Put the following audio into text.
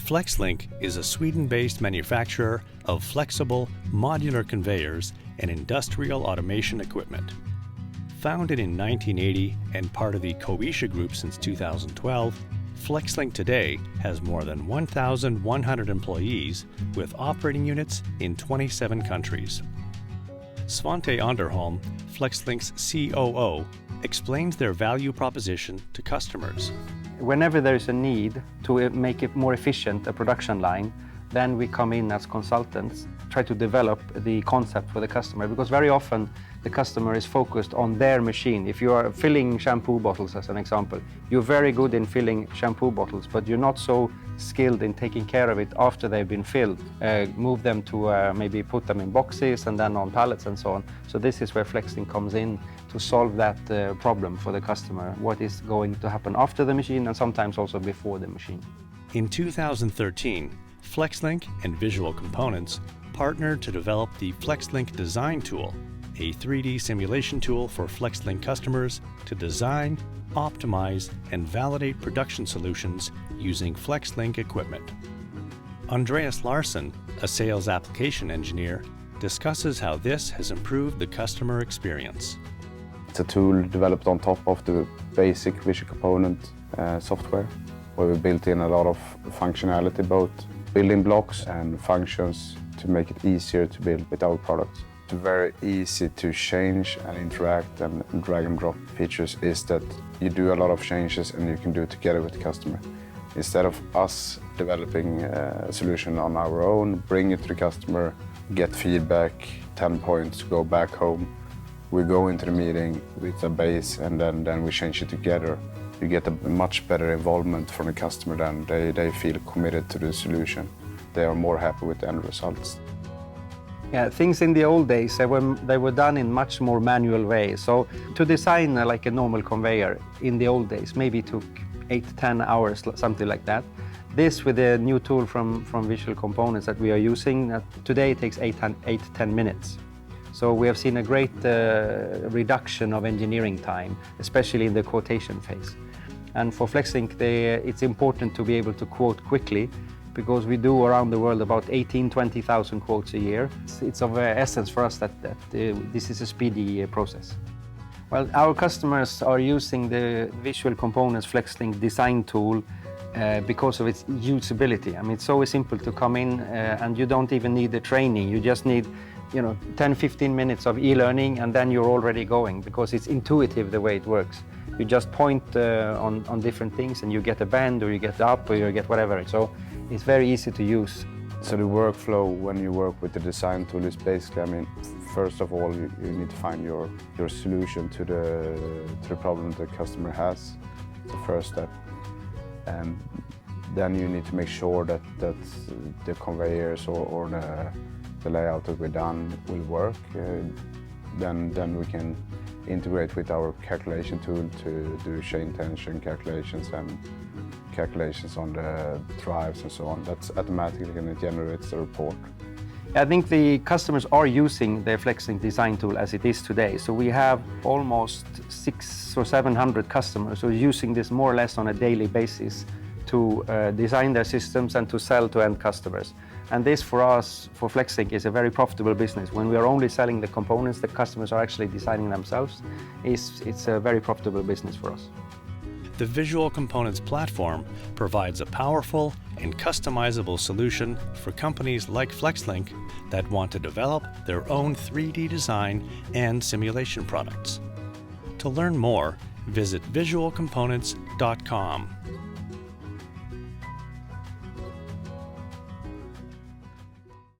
FlexLink is a Sweden-based manufacturer of flexible, modular conveyors and industrial automation equipment. Founded in 1980 and part of the Coesha Group since 2012, FlexLink today has more than 1,100 employees with operating units in 27 countries. Svante Underholm, FlexLink's COO, explains their value proposition to customers. Whenever there is a need to make it more efficient, a production line, then we come in as consultants, try to develop the concept for the customer, because very often the customer is focused on their machine. If you are filling shampoo bottles, as an example, you're very good in filling shampoo bottles, but you're not so skilled in taking care of it after they've been filled. Move them to maybe put them in boxes and then on pallets and so on. So this is where FlexLink comes in to solve that problem for the customer, what is going to happen after the machine and sometimes also before the machine. In 2013, FlexLink and Visual Components partnered to develop the FlexLink Design Tool, a 3D simulation tool for FlexLink customers to design, optimize, and validate production solutions using FlexLink equipment. Andreas Larsson, a sales application engineer, discusses how this has improved the customer experience. It's a tool developed on top of the basic Visual Component software, where we built in a lot of functionality, both building blocks and functions, to make it easier to build with our products. It's very easy to change and interact, and drag and drop features is that you do a lot of changes and you can do it together with the customer. Instead of us developing a solution on our own, bring it to the customer, get feedback, 10 points, go back home. We go into the meeting with a base and then we change it together. You get a much better involvement from the customer, then they feel committed to the solution. They are more happy with the end results. Yeah, things in the old days, they were done in much more manual ways. So to design like a normal conveyor in the old days maybe took 8-10 hours, something like that. This, with the new tool from Visual Components that we are using, today it takes 8-10 minutes. So we have seen a great reduction of engineering time, especially in the quotation phase. And for FlexLink, it's important to be able to quote quickly, because we do around the world about 18,000-20,000 quotes a year. It's of essence for us that this is a speedy process. Well, our customers are using the Visual Components FlexLink design tool because of its usability. I mean, it's so simple to come in and you don't even need the training. You just need 10-15 minutes of e-learning and then you're already going, because it's intuitive the way it works. You just point on different things and you get a bend or you get up or you get whatever. So it's very easy to use. So the workflow when you work with the design tool is basically, first of all, you need to find your solution to the problem the customer has. It's the first step. And then you need to make sure that the conveyors or the layout that we've done will work. Then we can integrate with our calculation tool to do chain tension calculations and calculations on the drives and so on. That's automatically going to generate the report. I think the customers are using the FlexLink design tool as it is today. So we have almost 600 or 700 customers who are using this more or less on a daily basis to design their systems and to sell to end customers. And this for us, for FlexLink, is a very profitable business. When we are only selling the components, the customers are actually designing themselves. It's a very profitable business for us. The Visual Components platform provides a powerful and customizable solution for companies like FlexLink that want to develop their own 3D design and simulation products. To learn more, visit visualcomponents.com.